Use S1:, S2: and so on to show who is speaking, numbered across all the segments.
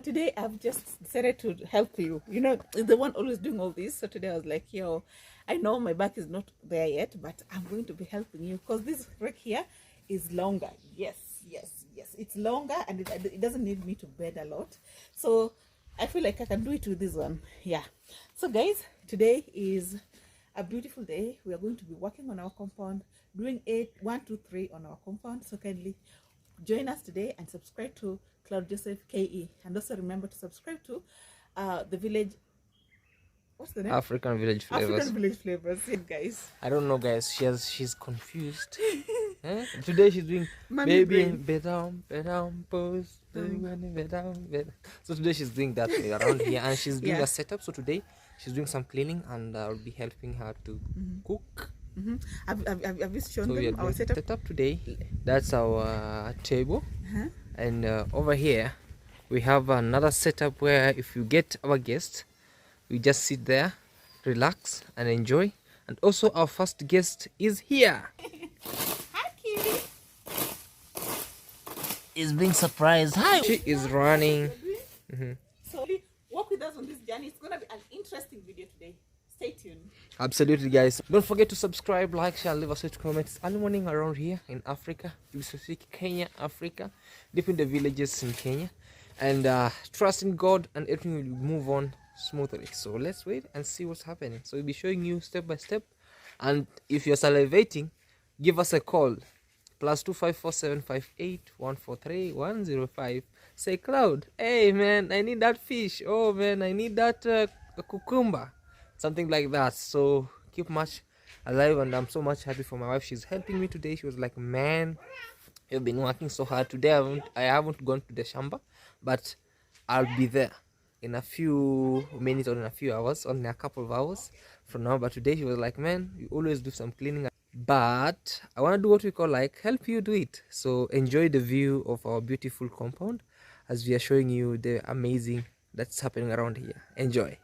S1: Today I've just decided to help you. You know, the one always doing all this. So today I was like, yo, I know my back is not there yet, but I'm going to be helping you because this rake here is longer. Yes, it's longer, and it doesn't need me to bend a lot. So I feel like I can do it with this one. Yeah. So guys, today is a beautiful day. We are going to be working on our compound, doing 1, 2, 3 on our compound. So kindly join us today and subscribe to Cloud Joseph KE, and also remember to subscribe to the village. What's the name?
S2: African Village Flavors.
S1: African Village Flavors. Yeah, guys.
S2: I don't know, guys. She's confused. Today she's doing
S1: Mommy
S2: baby
S1: brain.
S2: bedam pose. So today she's doing that around here, and she's doing a setup. So today she's doing some cleaning, and I'll be helping her to cook.
S1: Have you shown
S2: So we are
S1: them our
S2: doing
S1: setup
S2: today. That's our table. And over here we have another setup where if you get our guests, we just sit there, relax and enjoy. And also our first guest is here.
S1: Hi, kitty.
S2: Is being surprised. Hi. She is running.
S1: So walk with us on this journey. It's gonna be an interesting video today. Stay tuned.
S2: Absolutely, guys. Don't forget to subscribe, like, share, leave us a comment. It's early morning around here in Africa, specifically Kenya, Africa, deep in the villages in Kenya. And trust in God, and everything will move on smoothly. So let's wait and see what's happening. So we'll be showing you step by step. And if you're salivating, give us a call. +254758143 Say, Cloud, hey man, I need that fish. Oh man, I need that cucumber. Something like that. So keep much alive, and I'm so much happy for my wife. She's helping me today. She was like, man, you've been working so hard today. I haven't gone to the shamba, but I'll be there in a few minutes or in a few hours, only a couple of hours from now. But today she was like, man, you always do some cleaning, but I want to do what we call like help you do it. So enjoy the view of our beautiful compound as we are showing you the amazing that's happening around here. Enjoy.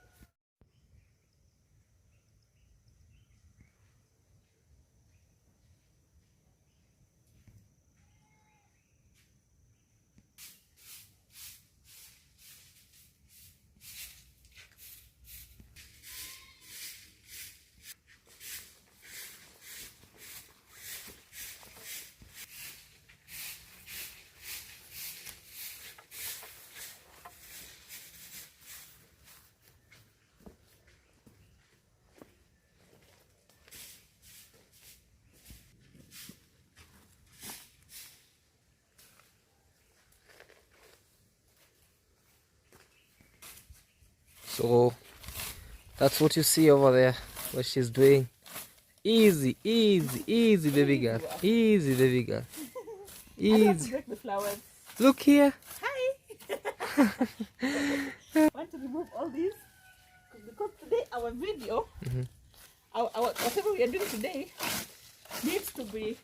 S2: So that's what you see over there, what she's doing. Easy, baby girl. Easy, baby girl.
S1: I want to break the flowers.
S2: Look here.
S1: Hi. Want to remove all these because today our video, our whatever we are doing today, needs to be.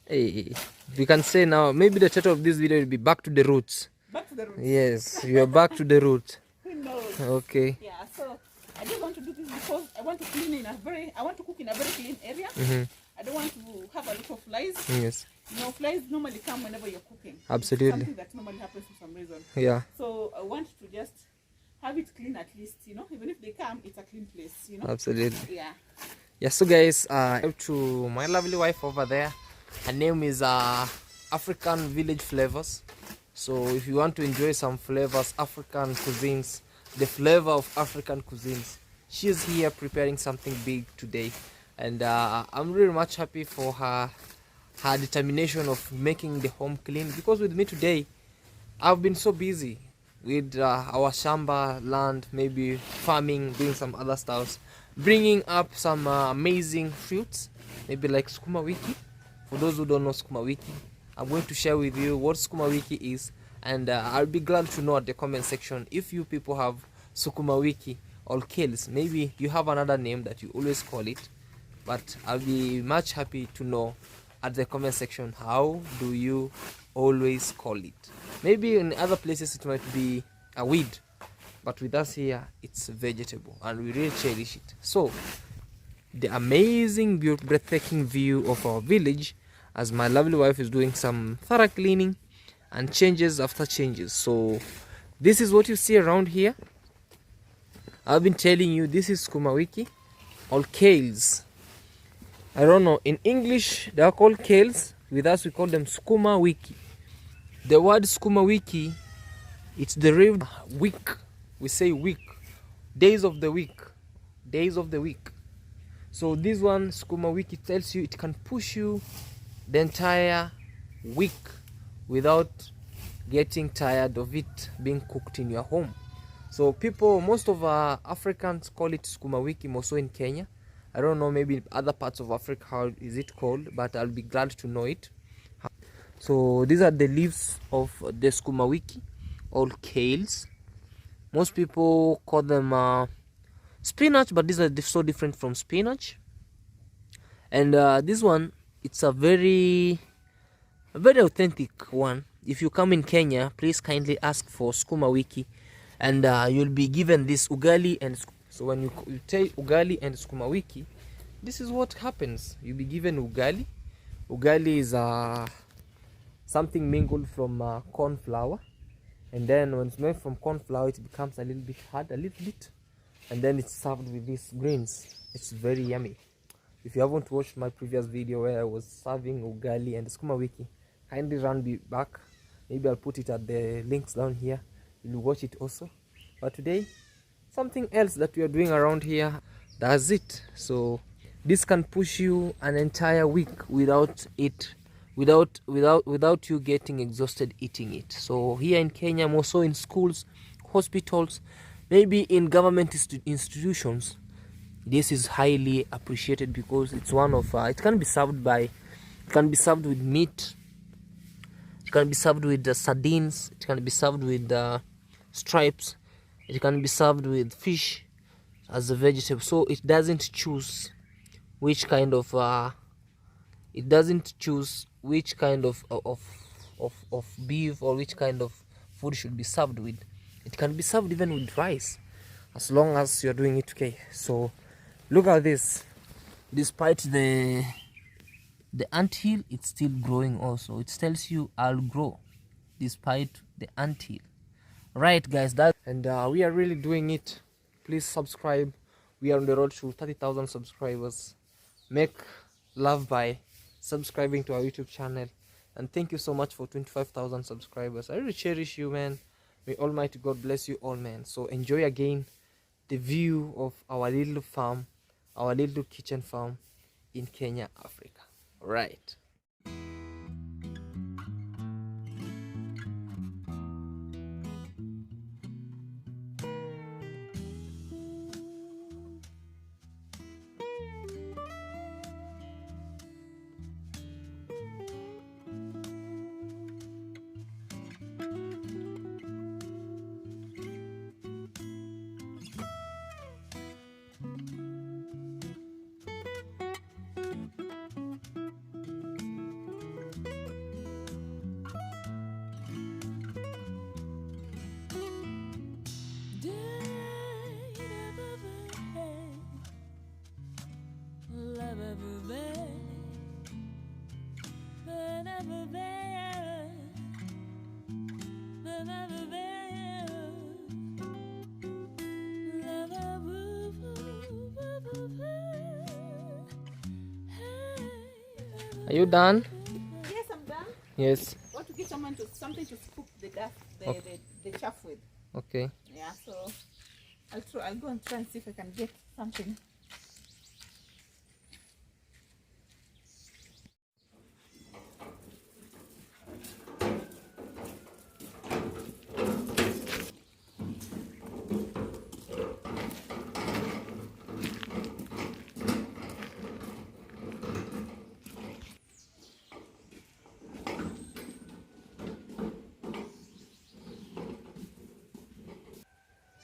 S2: Hey, we can say now, maybe the title of this video will be Back to the Roots.
S1: Back to the roots.
S2: Yes, we are back to the roots.
S1: Who knows?
S2: Okay.
S1: Yeah, so I just want to do this because I want to clean in I want to cook in a very clean area. I don't want to have a lot of flies.
S2: Yes.
S1: You know, flies normally come whenever you're cooking.
S2: Absolutely.
S1: Something that normally happens for some reason.
S2: Yeah.
S1: So I want to just have it clean at least, you know, even if they come, it's a clean place, you know.
S2: Absolutely.
S1: Yeah.
S2: Yeah, so guys, to my lovely wife over there. Her name is African Village Flavors. So if you want to enjoy some flavors, African cuisines, the flavor of African cuisines, she's here preparing something big today. And I'm really much happy for her determination of making the home clean, because with me today I've been so busy with our shamba land, maybe farming, doing some other stuffs, bringing up some amazing fruits, maybe like sukuma wiki. For those who don't know sukuma wiki, I'm going to share with you what sukuma wiki is, and I'll be glad to know at the comment section if you people have sukuma wiki or kales. Maybe you have another name that you always call it, but I'll be much happy to know at the comment section how do you always call it. Maybe in other places it might be a weed, but with us here it's vegetable and we really cherish it. So the amazing breathtaking view of our village as my lovely wife is doing some thorough cleaning and changes after changes. So this is what you see around here. I've been telling you this is sukuma wiki or kales. I don't know, in English they are called kales, with us we call them sukuma wiki. The word sukuma wiki, it's derived week. We say week, days of the week, days of the week. So this one sukuma wiki tells you it can push you the entire week without getting tired of it being cooked in your home. So people, most of our Africans call it sukuma wiki, more so in Kenya. I don't know, maybe in other parts of Africa how is it called, but I'll be glad to know it. So these are the leaves of the sukuma wiki or kales. Most people call them spinach, but these are so different from spinach. And this one, it's a very authentic one. If you come in Kenya, please kindly ask for sukuma wiki, and you'll be given this ugali. And so when you take ugali and sukuma wiki, this is what happens. You'll be given ugali. Ugali is something mingled from corn flour, and then when it's made from corn flour it becomes a little bit hard, and then it's served with these greens. It's very yummy. If you haven't watched my previous video where I was serving ugali and sukuma wiki, kindly run back. Maybe I'll put it at the links down here. You'll watch it also. But today, something else that we are doing around here, that's it. So this can push you an entire week without you getting exhausted eating it. So here in Kenya, more so in schools, hospitals, maybe in government institutions, this is highly appreciated because it's one of it can be served with meat, it can be served with sardines, it can be served with stripes, it can be served with fish as a vegetable. So it doesn't choose which kind of beef or which kind of food should be served with. It can be served even with rice, as long as you're doing it okay. So look at this. Despite the anthill, it's still growing also. It tells you I'll grow despite the anthill. Right guys, and we are really doing it. Please subscribe. We are on the road to 30,000 subscribers. Make love by subscribing to our YouTube channel, and thank you so much for 25,000 subscribers. I really cherish you, man. May Almighty God bless you all, man. So enjoy again the view of our little farm, our little kitchen farm in Kenya, Africa. Right. Are you done?
S1: Yes, I'm done.
S2: Yes.
S1: Want to get something to cook the the dust,
S2: Okay.
S1: the chaff with.
S2: Okay.
S1: Yeah, so I'll go and try and see if I can get something.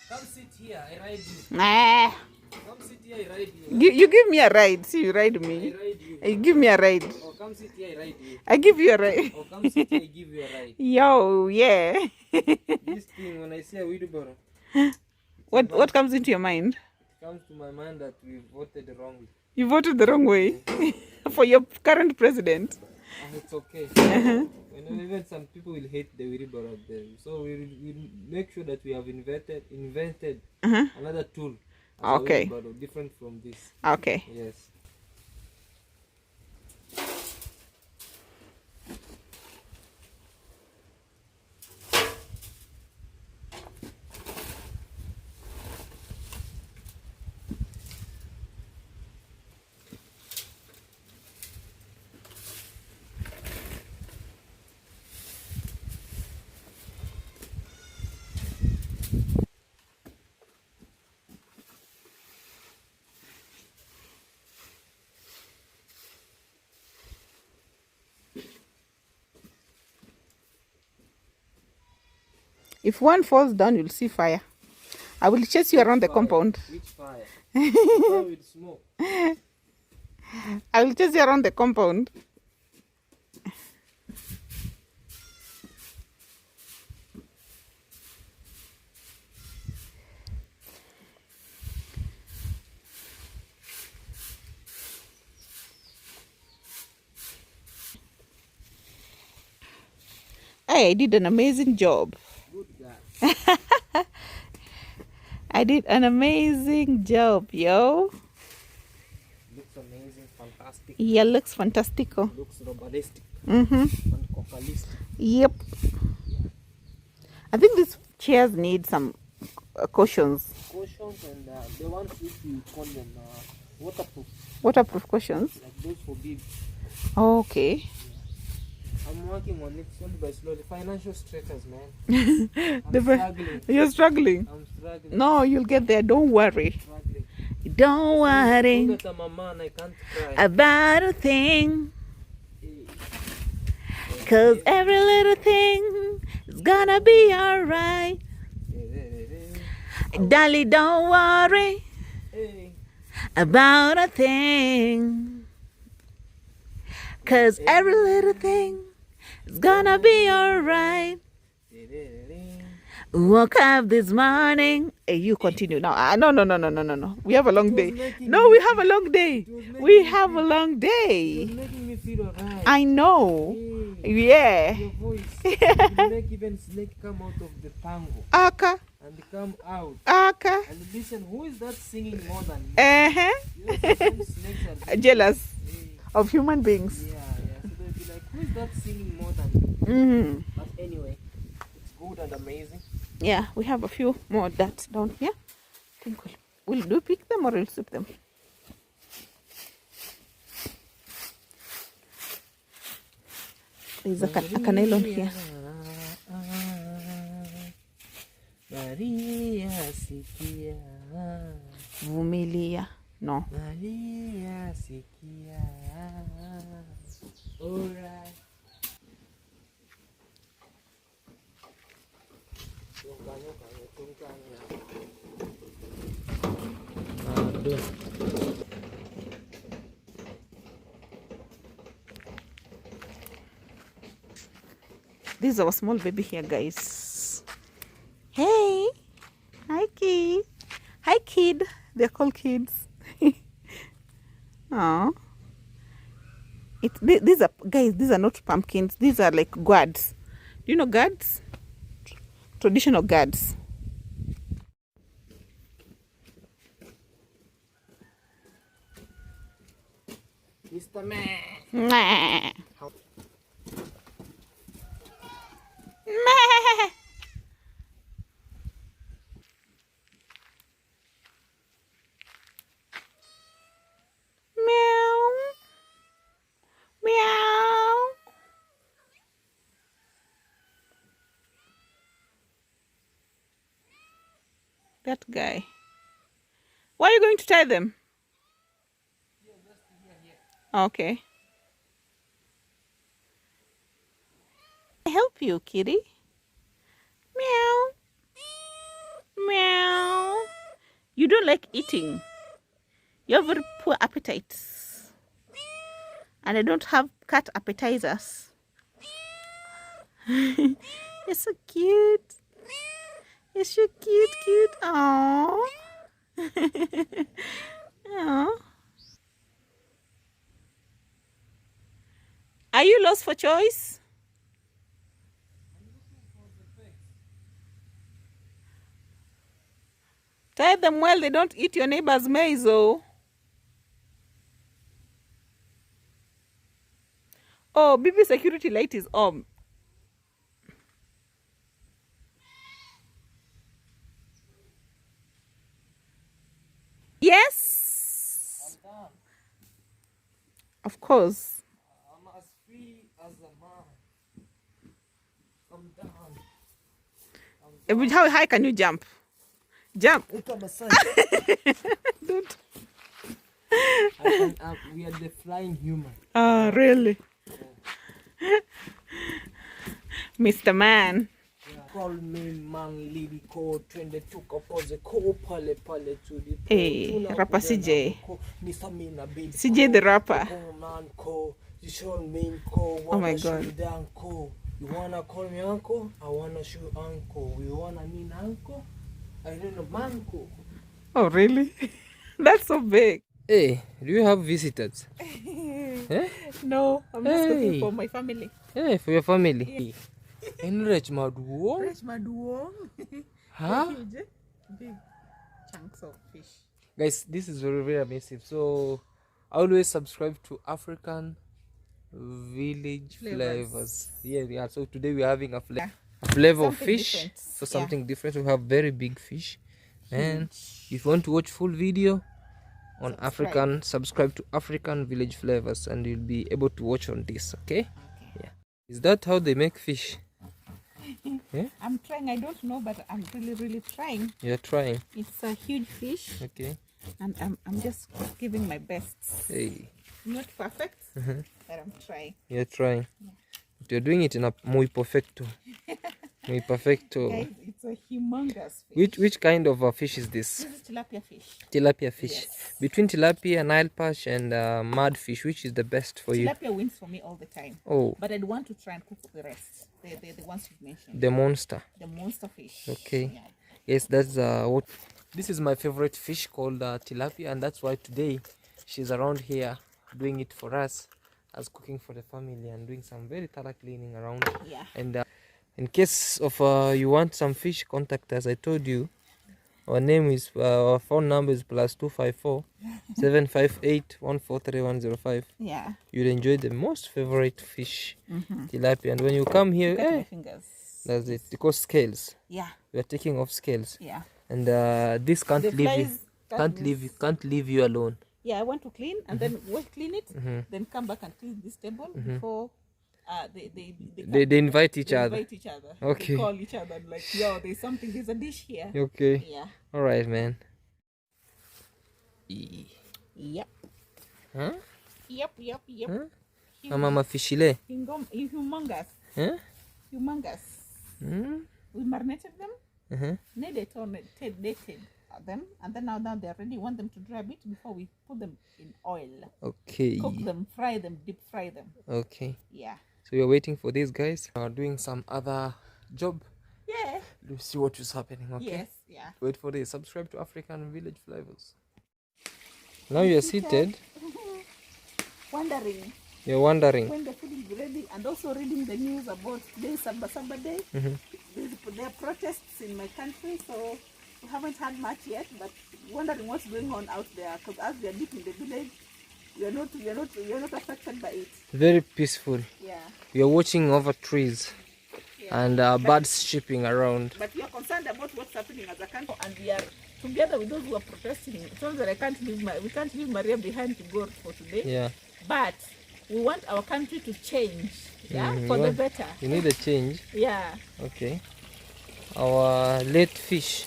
S2: Come sit here, I ride you.
S1: Nah.
S2: Come sit here, I ride you.
S1: You give me a ride. See, you ride
S2: I
S1: me.
S2: ride you.
S1: You give me a ride.
S2: Oh, come sit here, I ride you.
S1: I give you a ride.
S2: Oh, come sit here, I give you a ride.
S1: Yo, yeah.
S2: This thing, when I say a wheelbarrow,
S1: What comes into your mind?
S2: it comes to my mind that we voted wrongly.
S1: You voted the wrong way for your current president.
S2: It's okay. Even some people will hate the wheelbarrow then. So we'll make sure that we have invented another tool as a
S1: Okay.
S2: wheelbarrow, different from this.
S1: Okay.
S2: Yes.
S1: If one falls down, you'll see fire. I will chase you around the compound.
S2: Which fire? Fire with smoke.
S1: I will chase you around the compound. Hey, I did an amazing job.
S2: Good guy.
S1: I did an amazing job, yo.
S2: Looks amazing, fantastic.
S1: Yeah, looks fantastico.
S2: Looks robotistic
S1: Mm-hmm.
S2: and cocalistic.
S1: Yep. I think these chairs need some cushions.
S2: Cautions and the ones which we call them waterproof,
S1: Waterproof cushions.
S2: like those for big.
S1: Okay.
S2: I'm working on it slowly by slowly. Financial status, man. I'm struggling.
S1: You're struggling.
S2: I'm struggling.
S1: No, you'll get there. Don't worry.
S2: Struggling.
S1: Don't worry
S2: Now that I'm a man, I can't cry.
S1: about a thing.
S2: Hey.
S1: 'Cause every little thing is gonna be alright. Dolly, don't worry
S2: Hey.
S1: about a thing. 'Cause every little thing is gonna be alright. Woke up this morning. Hey, you continue now. No. We have a long day. No, we have a long day. We have a long day.
S2: You're making me feel alright.
S1: I know.
S2: Hey.
S1: Yeah.
S2: Your voice. You make even snake come out of the pango
S1: Aka.
S2: and come out.
S1: Aka.
S2: And listen, who is that singing more than you?
S1: Uh-huh.
S2: You know, some snakes are
S1: Jealous
S2: Hey.
S1: of human beings.
S2: Yeah. So they'll be like, who is that singing more than you?
S1: Mm-hmm.
S2: But anyway, it's good and amazing.
S1: Yeah, we have a few more that down here. I think we'll do pick them or we'll soup them. There's a canelon here.
S2: Maria sikia.
S1: Vumilia. No.
S2: Maria sikia. Alright.
S1: This is our small baby here, guys. Hey. Hi, kid. Hi, kid. They're called kids. Oh. These are, guys, these are not pumpkins. These are like gourds. Do you know gourds? Traditional gourds.
S2: Mr. Man.
S1: Mwah. That guy. Why are you going to tie them? Okay. I help you, kitty. Meow. Meow. You don't like eating. You have very poor appetites. And I don't have cat appetizers. You're so cute. You're so cute. Aww. Aww. Are you lost for choice? Tie them well, they don't eat your neighbor's maize, oh. Oh, BB security light is on. Yes.
S2: I'm done.
S1: Of course.
S2: I'm as free as a man. I'm done.
S1: How high can you jump? Jump.
S2: Look at my son.
S1: Don't.
S2: We are the flying human.
S1: Oh, really? Mr. Man.
S2: Call me man lady ko twende tukapoze ko pale pale to the
S1: Hey, rapper CJ. CJ the rapper. Oh my god.
S2: You wanna call me uncle? I wanna shoot uncle. You wanna mean uncle? I don't know manco.
S1: Oh really? That's so big.
S2: Hey, do you have visitors? Eh?
S1: No, I'm just looking for my family.
S2: Hey, for your family. Enrich maduo. Huh?
S1: Huge, big chunks of fish.
S2: Guys, this is very, very amazing. So always subscribe to African Village Flavors. Yeah. So today we're having a flavor of fish.
S1: Different.
S2: So something different. We have very big fish. And if you want to watch full video on African, subscribe to African Village Flavors and you'll be able to watch on this. Okay? Yeah. Is that how they make fish? Yeah?
S1: I'm trying. I don't know, but I'm really trying.
S2: You're trying.
S1: It's a huge fish.
S2: Okay.
S1: And I'm just giving my best.
S2: Hey.
S1: Not perfect, but I'm trying.
S2: You're trying. Yeah. But you're doing it in a muy perfecto. Muy perfecto.
S1: Guys, it's a humongous fish.
S2: Which kind of a fish is this?
S1: This is tilapia fish.
S2: Tilapia fish.
S1: Yes.
S2: Between tilapia, Nile perch, and mudfish, which is the best for you?
S1: Tilapia wins for me all the time.
S2: Oh.
S1: But I'd want to try and cook the rest. The ones you've mentioned.
S2: The monster.
S1: The monster fish.
S2: Okay.
S1: Yeah.
S2: Yes, that's what. This is my favorite fish called tilapia, and that's why today she's around here doing it for us, as cooking for the family and doing some very thorough cleaning around.
S1: Yeah.
S2: And in case of you want some fish, contact us. I told you our name is our phone number is +254 758 143 105.
S1: Yeah.
S2: You'll enjoy the most favorite fish, tilapia. And when you come here,
S1: Cut my fingers.
S2: that's it. Because scales.
S1: Yeah.
S2: We are taking off scales.
S1: Yeah.
S2: And this can't leave you. Can't leave you alone.
S1: Yeah, I want to clean and then we'll clean it, then come back and clean this table before
S2: they invite each other.
S1: Invite each other.
S2: Okay.
S1: They call each other and like, yo, there's a dish here.
S2: Okay.
S1: Yeah.
S2: All right, man.
S1: Yep.
S2: Huh?
S1: Yep.
S2: Huh? Mama fishile.
S1: Humongous.
S2: Huh?
S1: Humongous. We marinated them. Kneaded them, and then now they're ready. We want them to dry a bit before we put them in oil. Okay. Cook them, fry them, deep fry them.
S2: Okay.
S1: Yeah.
S2: So we're waiting for these guys. Are doing some other job.
S1: Yeah.
S2: Let's see what is happening. Okay.
S1: Yes. Yeah.
S2: Wait for this. Subscribe to African Village Flavors. Now you're seated.
S1: Wondering.
S2: You're wondering
S1: when the food is ready, and also reading the news about today's Samba Day. There are protests in my country, so we haven't had much yet, but wondering what's going on out there, because as we are deep in the village, you're not affected by it.
S2: Very peaceful.
S1: Yeah.
S2: You're watching over trees and birds shipping around.
S1: But we are concerned about what's happening as a country, and we are together with those who are protesting. It's not that we can't leave Maria behind to go for today.
S2: Yeah.
S1: But we want our country to change. Yeah, for the better.
S2: You need a change.
S1: Yeah.
S2: Okay. Our late fish.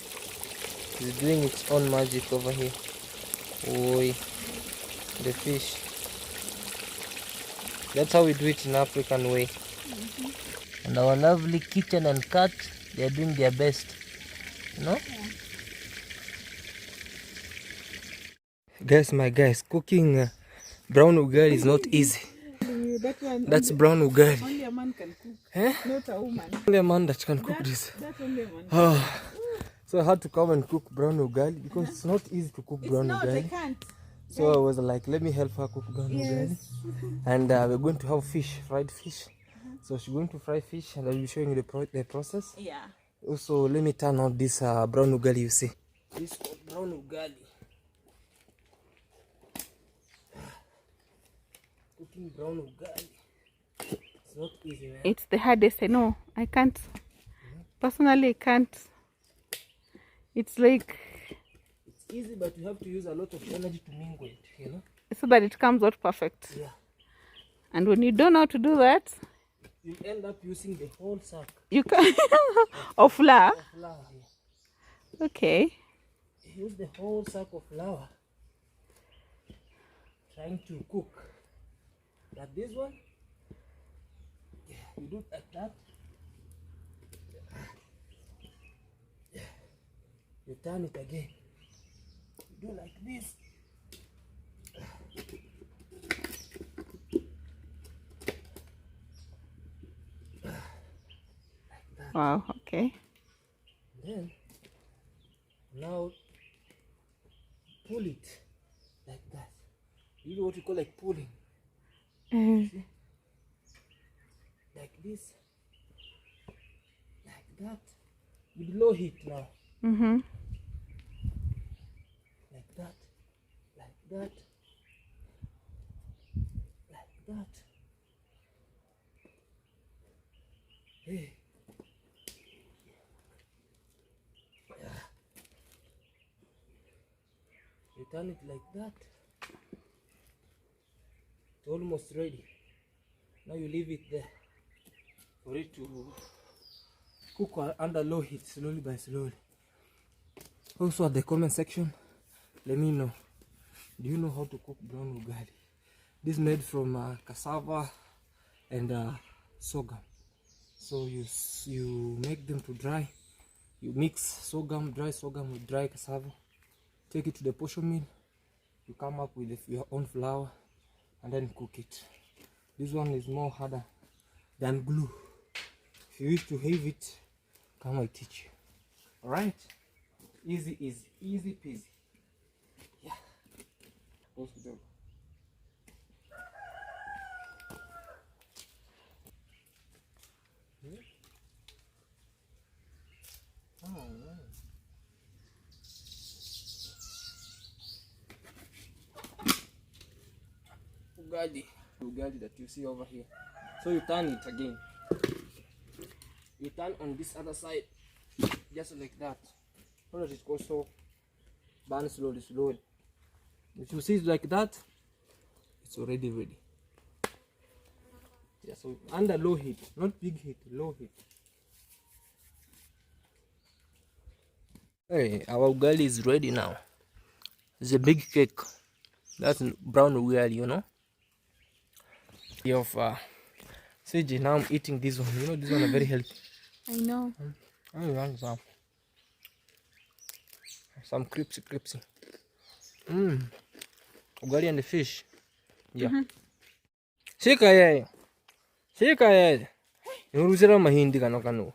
S2: It's doing its own magic over here. Oi, the fish. That's how we do it in African way. And our lovely kitten and cat, they are doing their best. You know? Guys, my guys, cooking brown ugali is not easy. That's brown ugali.
S1: Only a man can cook, not a woman.
S2: Only a man that can cook this.
S1: That's only a man.
S2: Oh. So I had to come and cook brown ugali because it's not easy to cook brown ugali.
S1: I can't.
S2: So I was like, let me help her cook brown ugali. And we're going to have fish, fried fish. So she's going to fry fish and I'll be showing you the process.
S1: Yeah.
S2: Also, let me turn on this brown ugali, you see. This brown ugali. Cooking brown ugali. It's not easy, man.
S1: It's the hardest, I know. I can't. Personally, I can't. It's like...
S2: It's easy, but you have to use a lot of energy to mingle it, you know?
S1: So that it comes out perfect.
S2: Yeah.
S1: And when you don't know how to do that,
S2: you end up using the whole sack.
S1: You can... of flour?
S2: Of flour, yeah.
S1: Okay.
S2: Use the whole sack of flour. Trying to cook. But this one, yeah, you do it like that. You turn it again. You do like this. Like that.
S1: Wow, okay.
S2: Then, now, pull it like that. You know what you call like pulling? See? Like this. Like that. With low heat now.
S1: Mm-hmm.
S2: Like that. Like that. Like that. Hey. Yeah. You turn it like that. It's almost ready. Now you leave it there for it to cook under low heat, slowly by slowly. Also at the comment section, let me know, do you know how to cook brown ugali? This is made from cassava and sorghum. So you make them to dry. You mix sorghum, dry sorghum with dry cassava. Take it to the portion mill. You come up with your own flour and then cook it. This one is more harder than glue. If you wish to have it, come I teach you. Alright? Easy peasy. Yeah. Close the door. Ugali that you see over here. So you turn it again. You turn on this other side, just like that. So that it also burn slowly. If you see it like that, it's already ready. Yeah, so under low heat, not big heat, low heat. Hey, our ugali is ready now. It's a big cake. That's brown ugali, you know. Of CJ, now I'm eating this one. You know, this one are very healthy.
S1: I know.
S2: I want some crispy. Ugali and the fish. Yeah. Shika yeye. Nuruzira mahindi kano.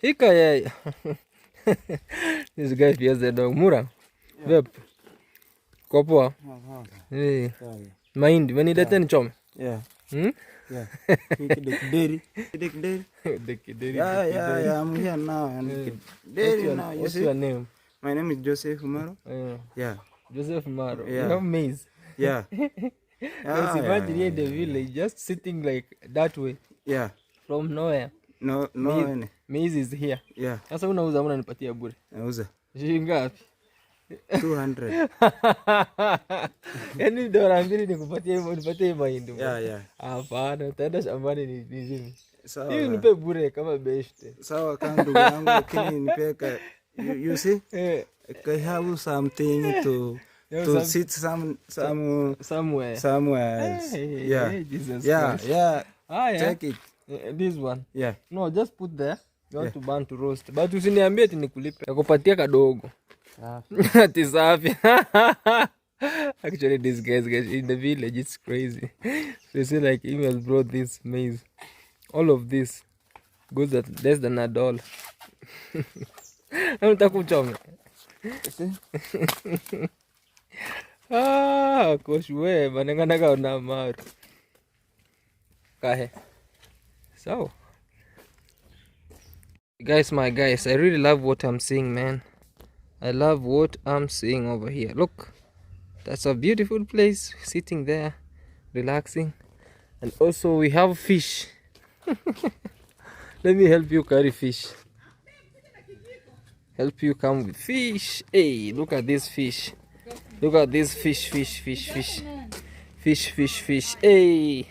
S2: Shika yeye. This guy feels the dog. Mura. Vep. Kopoa. Hey. Mahindi. When you let them chom.
S3: Yeah.
S2: Yeah.
S3: Dairy. Yeah, I'm here now. And dairy now.
S2: What's your name?
S3: My name is Joseph Humaro. Yeah.
S2: Joseph Maro.
S3: Yeah.
S2: You have maize.
S3: Yeah.
S2: Because imagine here in the village, just sitting like that way.
S3: Yeah.
S2: From nowhere.
S3: No.
S2: Maize is here.
S3: Yeah.
S2: Sasa unauza unanipatia bure.
S3: Nauza
S2: Shilingi ngapi?
S3: 200.
S2: Yaani dola mbili nipatie mahindi.
S3: Yeah.
S2: Hapana, utaenda shambani nizime.
S3: Sawa.
S2: Hiyo nipe bure kama best.
S3: Sawa kama ndugu yangu, lakini nipeka you see,
S2: Eh,
S3: I have something
S2: you have
S3: to
S2: some-
S3: sit
S2: somewhere.
S3: somewhere else.
S2: Hey,
S3: Yeah,
S2: hey, Jesus
S3: yeah,
S2: Christ.
S3: yeah.
S2: Ah, yeah.
S3: Take it.
S2: This one.
S3: Yeah.
S2: No, just put there. You want
S3: Yeah.
S2: to burn to roast. But usiniambie ati nikulipe. Nakupatia kadogo.
S3: Safi.
S2: Ati safi. Actually, these guys in the village, it's crazy. So you see, like, emails brought this maize. All of this goes at less than $1. Nitakuchome.
S3: See?
S2: Koshwe, manenganaga na maru. Kahe. So, guys, my guys, I really love what I'm seeing, man. I love what I'm seeing over here. Look, that's a beautiful place, sitting there, relaxing. And also we have fish. Let me help you carry fish. Help you come with fish. Hey, look at this fish. Look at this fish. Fish. Hey,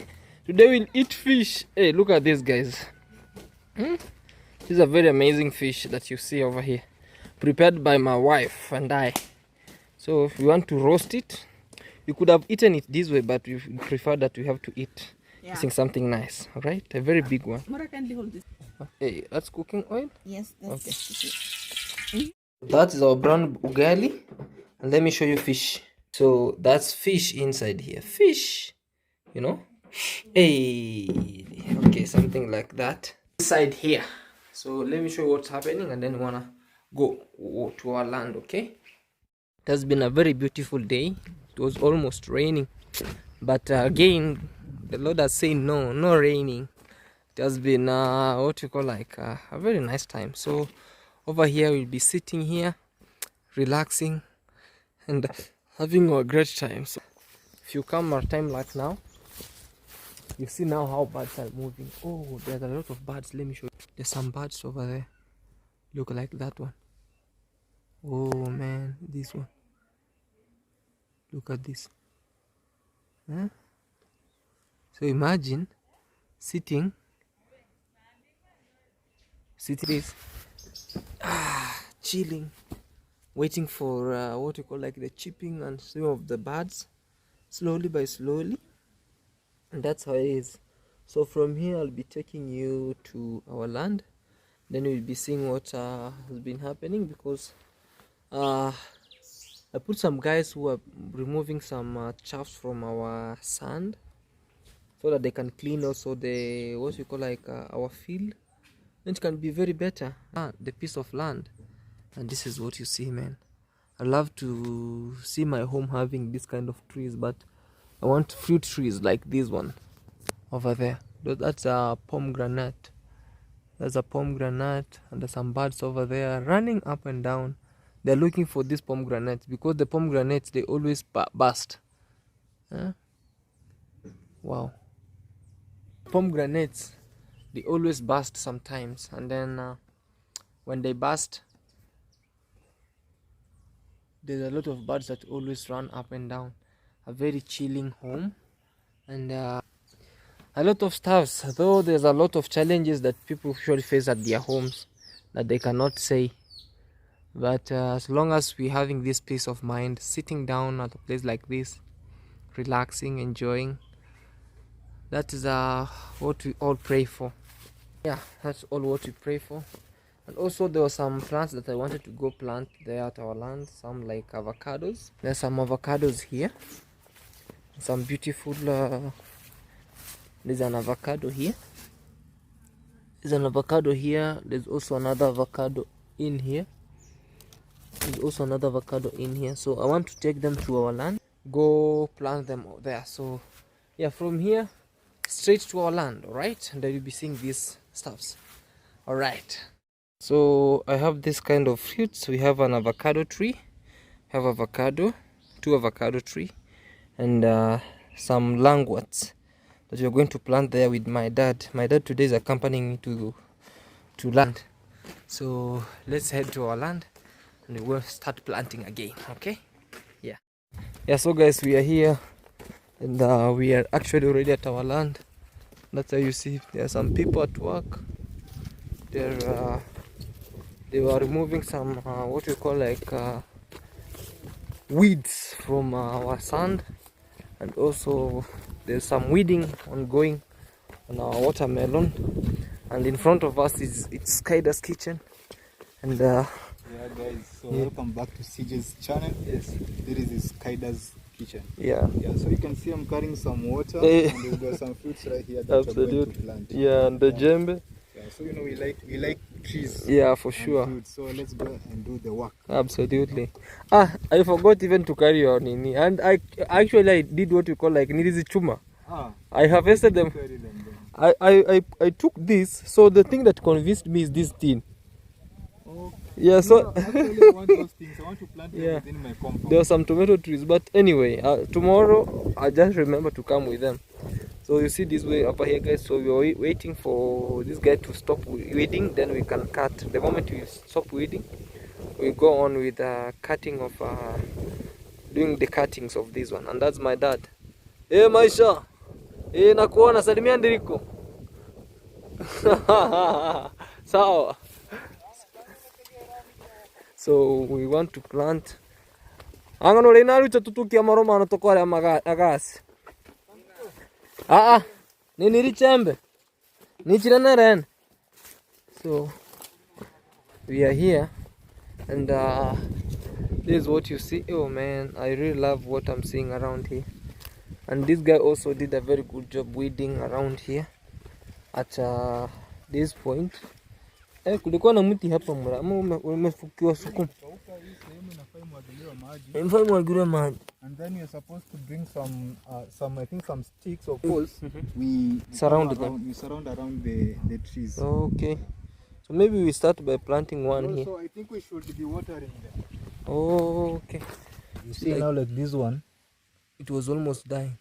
S2: today we'll eat fish. Hey, look at this, guys. This is a very amazing fish that you see over here, prepared by my wife and I. So if you want to roast it, you could have eaten it this way, but we prefer that we have to eat using something nice. All right, a very big one.
S1: Mara, kindly hold this.
S2: Hey, that's cooking oil.
S1: Yes, that's
S2: Okay. That is our brown ugali, and let me show you fish. So that's fish inside here. Fish, you know. Hey, okay, something like that inside here. So let me show you what's happening, and then we wanna go to our land. Okay. It has been a very beautiful day. It was almost raining, but again, the Lord has said no raining. It has been what you call like a very nice time. So over here we'll be sitting here, relaxing and having a great time. So if you come our time like now, you see now how birds are moving. Oh, there's a lot of birds. Let me show you. There's some birds over there. Look like that one. Oh man, this one. Look at this. Huh? So imagine sitting this, chilling, waiting for what you call like the chirping and swim of the birds, slowly by slowly, and that's how it is. So from here I'll be taking you to our land, then we'll be seeing what has been happening, because I put some guys who are removing some chaffs from our sand, so that they can clean also the what we call like our field. It can be very better, the piece of land. And this is what you see, man. I love to see my home having this kind of trees, but I want fruit trees like this one over there. That's a pomegranate. There's a pomegranate, and there's some birds over there running up and down. They're looking for this pomegranate, because the pomegranates, they always burst. Wow. Pomegranates, they always burst sometimes, and then when they burst, there's a lot of birds that always run up and down. A very chilling home, and a lot of stuffs, though there's a lot of challenges that people usually face at their homes that they cannot say, but as long as we're having this peace of mind, sitting down at a place like this, relaxing, enjoying, that is what we all pray for. Yeah, that's all what we pray for. And also there were some plants that I wanted to go plant there at our land, some like avocados. There's some avocados here, some beautiful there's an avocado here, there's an avocado here, there's also another avocado in here, there's also another avocado in here. So I want to take them to our land, go plant them there. So yeah, from here straight to our land, all right, and I will be seeing these stuffs. All right, so I have this kind of fruits. We have an avocado tree, have avocado, 2 avocado tree, and some languats that we're going to plant there with my dad. My dad today is accompanying me to land. So let's head to our land and we'll start planting again. Okay, yeah. So guys, we are here, and we are actually already at our land. That's how you see there are some people at work. They're They were removing some what we call like weeds from our sand, and also there's some weeding ongoing on our watermelon. And in front of us is it's Kaida's kitchen. And
S3: Yeah, guys, so
S2: yeah.
S3: welcome back to CJ's channel.
S2: Yes.
S3: This is Kaida's kitchen.
S2: Yeah.
S3: Yeah, so you can see I'm carrying some water
S2: Eh.
S3: and we've got some fruits right here that we're going to
S2: Absolutely.
S3: plant.
S2: Yeah, and the djembe.
S3: Yeah, so you know we like trees.
S2: Yeah, for
S3: and
S2: sure.
S3: fruits, so let's go and do the work.
S2: Absolutely. Ah, I forgot even to carry your nini, and I did what you call like nilizi chuma. I harvested them.
S3: Carry them then.
S2: I took this, so the thing that convinced me is this tin.
S3: Okay.
S2: Yeah, so
S3: No, actually I want those things. I want to plant them
S2: Yeah.
S3: within my compound.
S2: there are some tomato trees, but anyway, tomorrow I just remember to come with them. So you see this way over here, guys. So we are waiting for this guy to stop weeding, then we can cut. The moment we stop weeding, we go on with cutting of doing the cuttings of this one. And that's my dad. Hey Maisha, hey nakuona, salimia Ndiriko. Sawa. So we want to plant. Angano le narucha tutukia maroma na tokore agasi. Nini richembe. Nichirana ren. So we are here, and this is what you see. Oh man, I really love what I'm seeing around here. And this guy also did a very good job weeding around here at this point. Kulikuwa na mti hapa mra, ama umefukiwa sukuma.
S3: And then you're supposed to bring some I think some sticks or poles. We
S2: Surround them.
S3: We surround around the trees.
S2: Okay. So maybe we start by planting one here.
S3: So I think we should be watering them.
S2: Oh, okay.
S3: You see now, like this one,
S2: It was almost dying.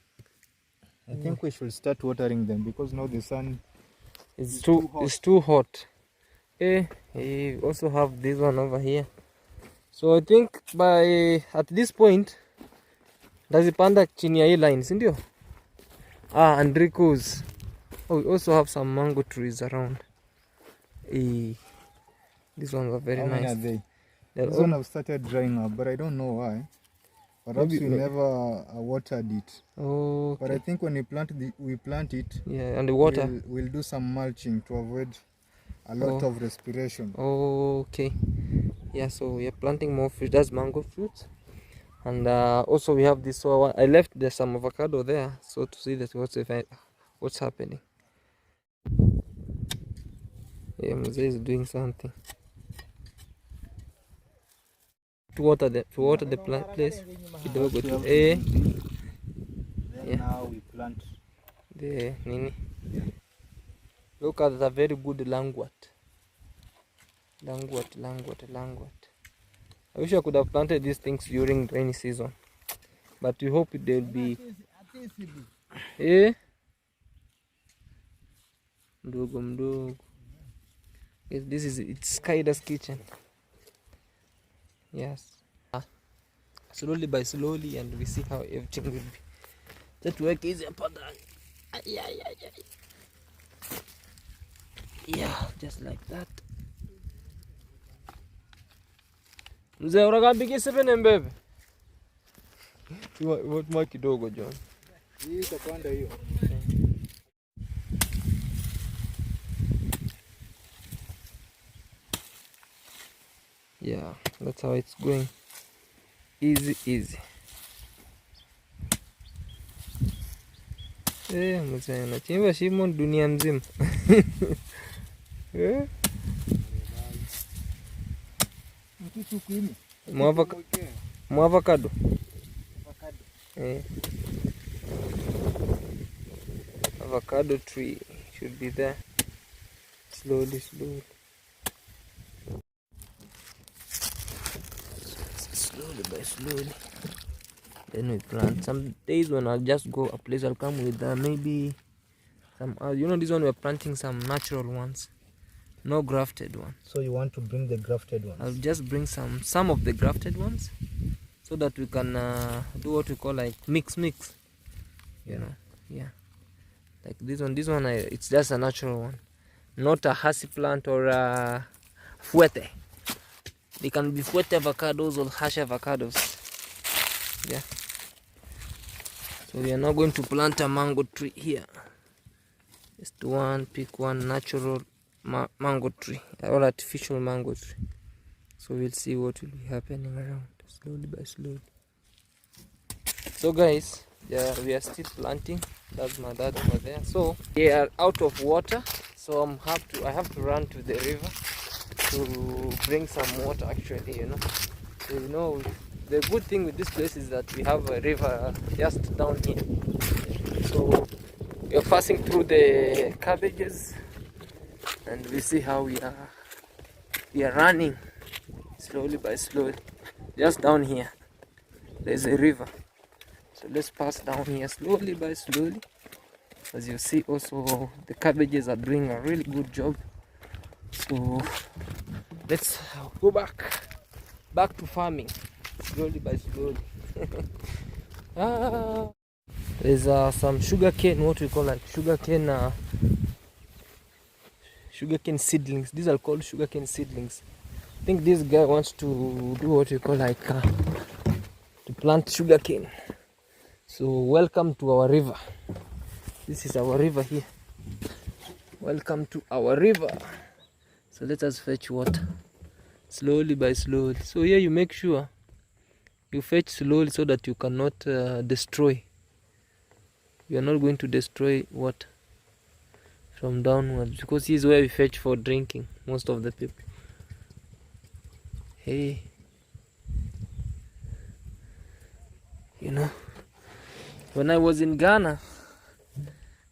S3: I think we should start watering them because now the sun
S2: It's too hot. We also have this one over here. So I think at this point ndazipanda chini ya hii line, si ndio? And Rico's. Oh, we also have some mango trees around. These ones are very
S3: How many
S2: nice.
S3: are they?
S2: They're
S3: This
S2: all-
S3: one have started drying up, but I don't know why. Perhaps
S2: Maybe-
S3: we never watered it.
S2: Oh,
S3: But I think when we plant it,
S2: yeah, and the water.
S3: we'll do some mulching to avoid a lot of respiration.
S2: Okay. Yeah, so we are planting more fruit. That's mango fruits. And also we have this. So I left there some avocado there, so to see that what's happening. Yeah, Mzee is doing something to water the plant place. Kidogo tu.
S3: Then
S2: Yeah.
S3: now we plant.
S2: The nini. Look at the very good langwat. I wish I could have planted these things during rainy season, but we hope they'll be. Mdogo. Yes, it's Kaida's kitchen. Yes. Slowly by slowly, and we see how everything will be. That work is important. Yeah, just like that. Mzee unakambiki seven mbebe. What more kidogo John.
S3: Hii itapanda hiyo.
S2: Yeah, that's how it's going. Easy. Mzee unachimba shimo dunia mzima. Mwavocado. Avocado tree should be there. Slowly. Slowly by slowly. Then we plant. Some days when I'll just go a place, I'll come with maybe some. This one we're planting some natural ones, no grafted one.
S3: So you want to bring the grafted ones?
S2: I'll just bring some of the grafted ones, so that we can do what we call like mix. You know, yeah. Like this one, it's just a natural one, not a hasi plant or a fuete. They can be wet avocados or harsh avocados. Yeah. So we are now going to plant a mango tree here. Just one, pick one natural mango tree or artificial mango tree. So we'll see what will be happening around slowly by slowly. So guys, yeah, we are still planting. That's my dad over there. So we are out of water, so I have to run to the river to bring some water actually, So the good thing with this place is that we have a river just down here. So we are passing through the cabbages and we see how we are running slowly by slowly. Just down here there's a river. So let's pass down here slowly by slowly. As you see also the cabbages are doing a really good job. So let's go back to farming slowly by slowly. There's some sugar cane, what we call like sugar cane seedlings. These are called sugar cane seedlings. I think this guy wants to do what we call like to plant sugar cane. So welcome to our river. This is our river here. Welcome to our river. So let us fetch water slowly by slowly. So here you make sure you fetch slowly so that you cannot destroy. You are not going to destroy water from downwards, because this is where we fetch for drinking, most of the people. Hey, when I was in Ghana,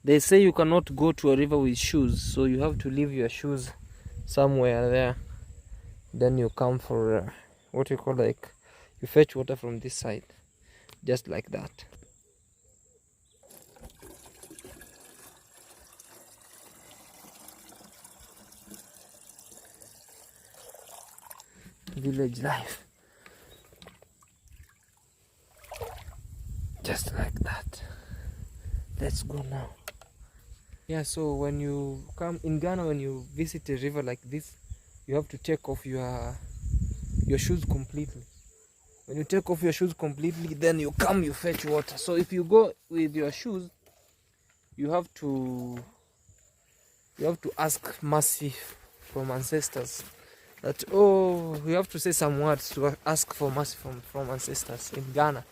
S2: they say you cannot go to a river with shoes, so you have to leave your shoes somewhere there. Then you come for what you call like, you fetch water from this side, just like that. Village life, just like that. Let's go now. Yeah, so when you come in Ghana, when you visit a river like this, you have to take off your shoes completely. When you take off your shoes completely, then you fetch water. So if you go with your shoes, you have to ask mercy from ancestors. That we have to say some words to ask for mercy from ancestors in Ghana,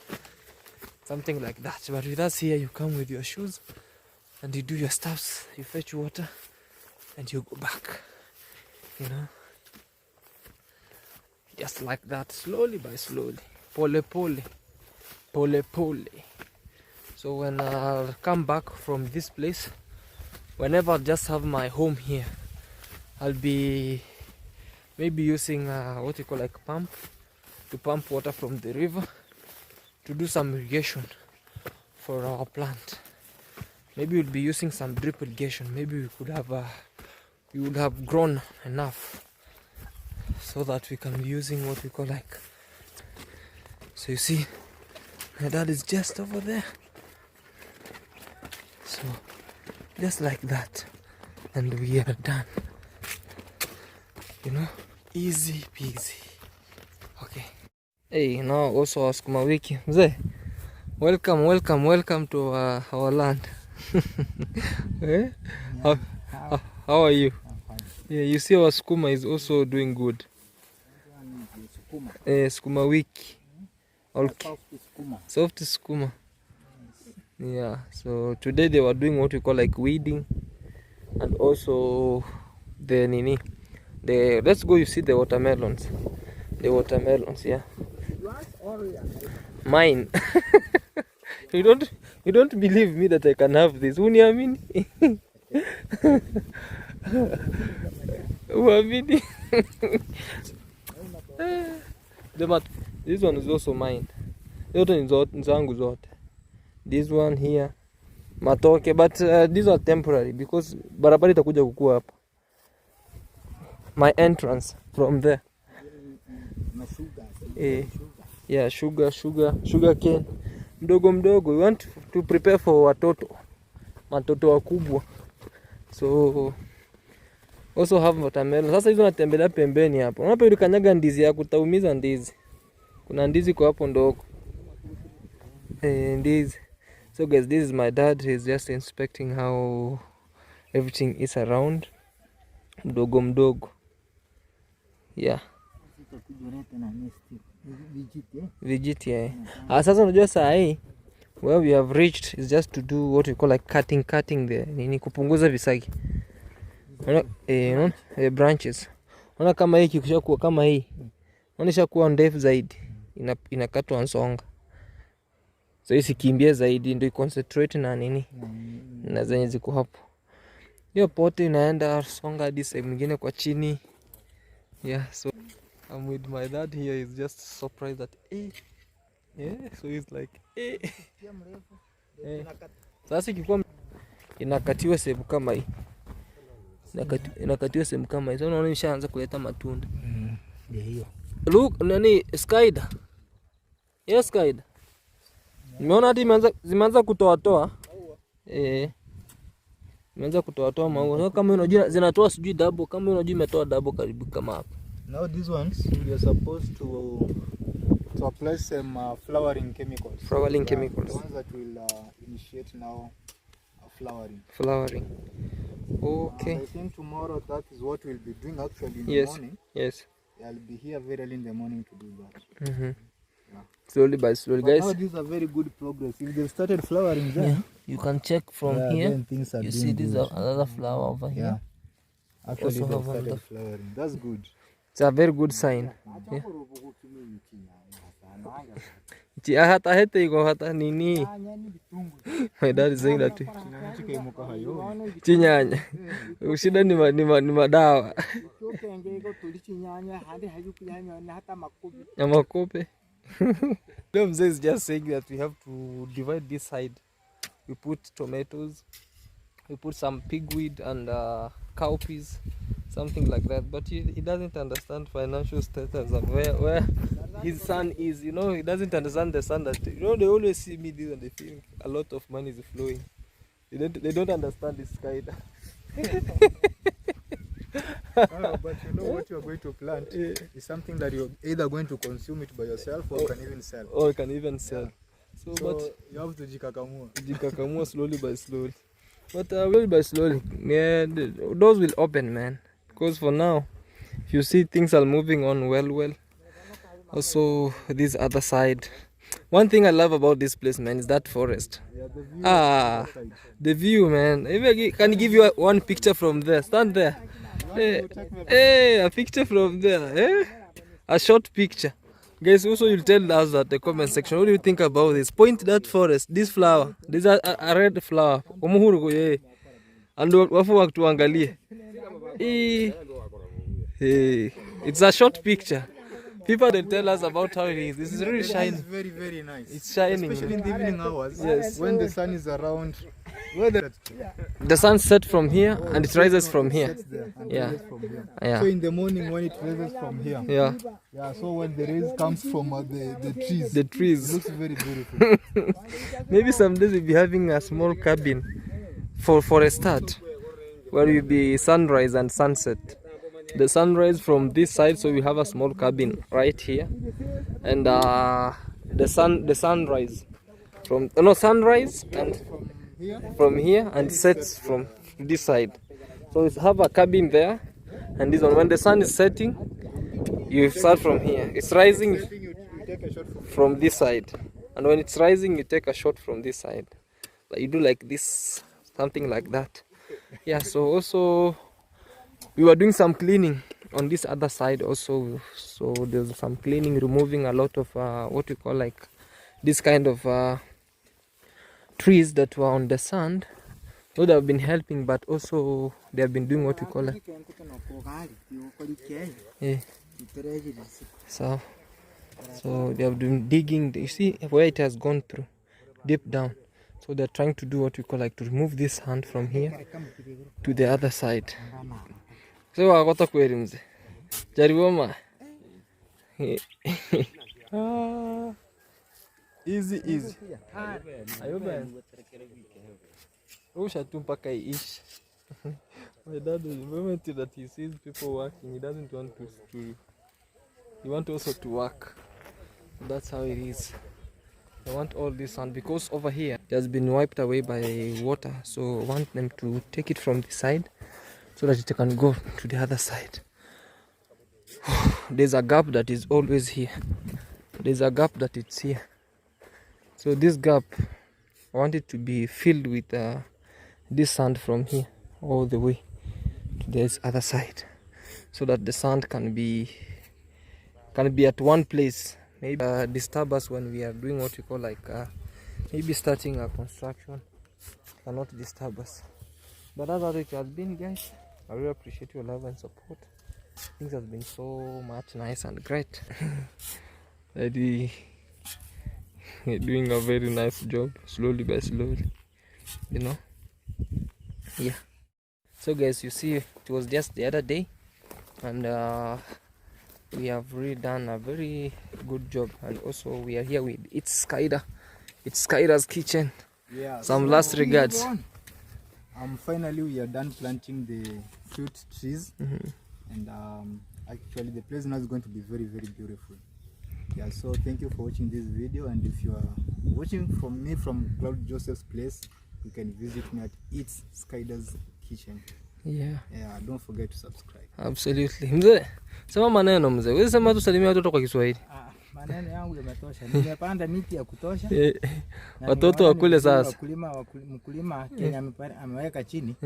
S2: something like that. But with us here, you come with your shoes and you do your stuffs, you fetch water and you go back, just like that, slowly by slowly, pole pole. So when I'll come back from this place, whenever I just have my home here, I'll be maybe using what you call like pump to pump water from the river to do some irrigation for our plant. Maybe we'll be using some drip irrigation. Maybe we would have grown enough so that we can be using what we call like. So you see, my dad is just over there. So just like that, and we are done. Easy peasy. Okay. Hey, now also sukuma wiki. Mzee, welcome to our land. Eh?
S3: Yeah.
S2: How are you?
S3: I'm fine.
S2: Yeah, you see our sukuma is also doing good. Sukuma wiki. Okay. Soft sukuma. Yeah, so today they were doing what we call like weeding, and also let's go, you see the watermelons. Yeah. Mine. You don't believe me that I can have this. Uniamini? Uamini? This one is also mine. Zangu zote. This one here, matoke, but these are temporary because barabara itakuja kukua hapa. My entrance from there. Yeah, sugar cane. Mdogo. We want to prepare for matoto wakubwa. So Also have watermelon. Sasa hizo natembelea pembeni hapo. Unapo ulikanyaga ndizi yako utaumiza ndizi. Kuna ndizi kwa hapo ndogo. Ndizi. So guys, this is my dad. He's just inspecting how everything is around. Mdogo mdogo. Yeah. Vijiti sasa unajua saa hii where we have reached is just to do what we call like cutting the nini, kupunguza visagi. Branches. Unaona kama hii kikishakuwa kama hii, unaonesha kuwa ndefu zaidi, inakatwa nsonga. So isikimbie zaidi, ndio concentrate na nini na zenye ziko hapo. Hiyo pote inaenda songa hadi sehemu nyingine kwa chini. Yeah, so I'm with my dad here. He's just surprised that so he's like Sasa ikikuwa inakatiwa sehemu kama hii. Inakatiwa sehemu kama hii. So unaona imeshaanza kuleta matunda.
S3: Ndio hiyo.
S2: Look, nani Skyda? Yes, Skyda. Nimeona hadi zimeanza kutoa. Imeanza kutoa maua. So kama unajua zinatoa sijui double, kama unajua imetoa double karibu kama hapa.
S3: Now these ones we are supposed to apply some flowering chemicals.
S2: Flowering chemicals.
S3: The ones that will initiate now flowering.
S2: Flowering. Okay.
S3: I think tomorrow that is what we'll be doing actually in
S2: Yes.
S3: the morning.
S2: Yes.
S3: I'll be here very early in the morning to do that.
S2: Yeah. Slowly by slowly, guys.
S3: Now these are very good progress. If they've started flowering there,
S2: Yeah. You can check from here.
S3: then things are
S2: You
S3: doing
S2: see this
S3: good.
S2: another flower over here.
S3: Yeah. Actually,
S2: Also
S3: they've
S2: have
S3: started
S2: another-
S3: flowering. That's good.
S2: It's a very good sign. Yeah. Hata hete iko hata nini. My dad is saying that chinyanya. Ushida ni madawa. Ya makope. The mzee is just saying that we have to divide this side. We put tomatoes, we put some pigweed and cowpeas, something like that. But he doesn't understand financial status and where his son is. You know, he doesn't understand the son that, you know, they always see me this and they think a lot of money is flowing. They don't understand this kind.
S3: But you know what you are going to plant is something that you're either going to consume it by yourself or can even sell.
S2: Or you can even sell. So but
S3: you have to
S2: jikakamua slowly by slowly. But slowly by slowly, yeah, the doors will open, man. Because for now, if you see things are moving on well. Also, this other side. One thing I love about this place, man, is that forest.
S3: Yeah,
S2: The view, man. Can you give you one picture from there? Stand there. Hey, a picture from there. A short picture. Guys, also you'll tell us at the comment section, what do you think about this? Point that forest, this flower. This is a red flower. And wafu waktuangalie. It's a short picture. People they tell us about how it is. This is really shining.
S3: It's very, very nice.
S2: It's shining.
S3: Especially in the evening hours.
S2: Yes.
S3: When the sun is around.
S2: The sun sets from here and it rises from here. Yeah. Yeah.
S3: So in the morning when it rises from here.
S2: Yeah.
S3: Yeah. So when the rays comes from the trees.
S2: The trees.
S3: It looks very beautiful.
S2: Maybe some days we'll be having a small cabin for a start, where will be sunrise and sunset. The sunrise from this side, so we have a small cabin right here, and the sunrise from sunrise and from here and sets from this side. So we have a cabin there, and this one when the sun is setting, you start from here. It's rising from this side, and when it's rising, you take a shot from this side. Like you do like this, something like that. Yeah. So also we were doing some cleaning on this other side also. So there's some cleaning, removing a lot of what we call like this kind of trees that were on the sand. So they have been helping, but also they have been doing what we call like, so they have been digging. You see where it has gone through deep down. So they're trying to do what we call like to remove this hand from here to the other side. So I got a query mze. Jariboma. Easy. Ayo ben. Usha tu mpaka iishi. My dad, the moment that he sees people working, he doesn't want to he wants also to work. That's how it is. I want all this sand because over here it has been wiped away by water, so I want them to take it from the side so that it can go to the other side. There's a gap that is always here. There's a gap that it's here. So this gap, I want it to be filled with this sand from here all the way to this other side, so that the sand can be at one place. Maybe disturb us when we are doing what we call like maybe starting a construction. Cannot disturb us. But that's how it has been, guys. I really appreciate your love and support. Things have been so much nice and great. Eddie, you're doing a very nice job, slowly by slowly, you know. Yeah. So guys, you see, it was just the other day, and we have really done a very good job. And also we are here with it's Skyda's kitchen.
S3: Yeah.
S2: Some last regards.
S3: Finally we are done planting the fruit trees, and actually the place now is going to be very, very beautiful. Yeah, so thank you for watching this video, and if you are watching from me from Cloud Joseph's place, you can visit me at It's Skyda's kitchen.
S2: Yeah.
S3: Yeah, don't forget to subscribe.
S2: Absolutely. Mzee, sema maneno mzee. Wewe sema tusalimia watoto kwa Kiswahili.
S3: Maneno yangu yametosha. Nimepanda miti ya kutosha.
S2: Watoto wakule sasa.
S3: Mkulima Kenya ameweka chini.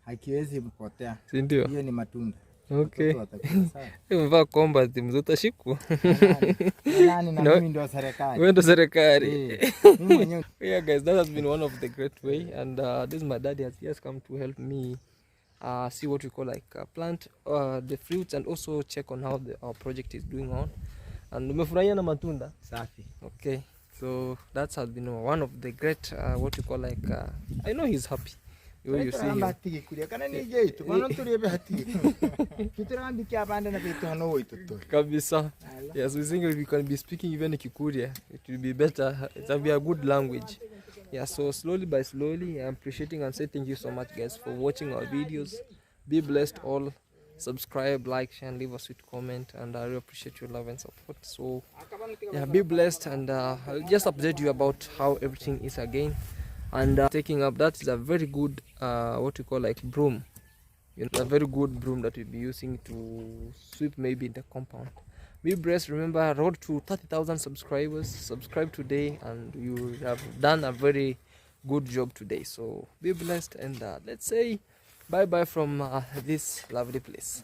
S3: Hakiwezi kupotea.
S2: Si ndio?
S3: Hiyo ni matunda.
S2: Okay. Umevaa combat mzee, utashikwa.
S3: Nani na mimi ndio serikali.
S2: Wewe ndio serikali. Yeah guys, that has been one of the great way, and this my daddy has just come to help me see what we call like plant the fruits, and also check on how our project is doing on. And umefurahia na matunda
S3: safi.
S2: Okay, so that's has been one of the great what we call like I know he's happy. You see him. Kabisa. Yes, we think if we can be speaking even Kikuria, it will be better. It will be a good language. Yeah, so slowly by slowly, I'm appreciating and say thank you so much guys for watching our videos. Be blessed all. Subscribe, like, share, and leave a sweet comment, and I really appreciate your love and support. So yeah, be blessed, and I'll just update you about how everything is again. And taking up, that is a very good what we call like broom, you know, a very good broom that we'll be using to sweep maybe in the compound. Be blessed. Remember, road to 30,000 subscribers. Subscribe today and you have done a very good job today. So be blessed, and let's say bye bye from this lovely place.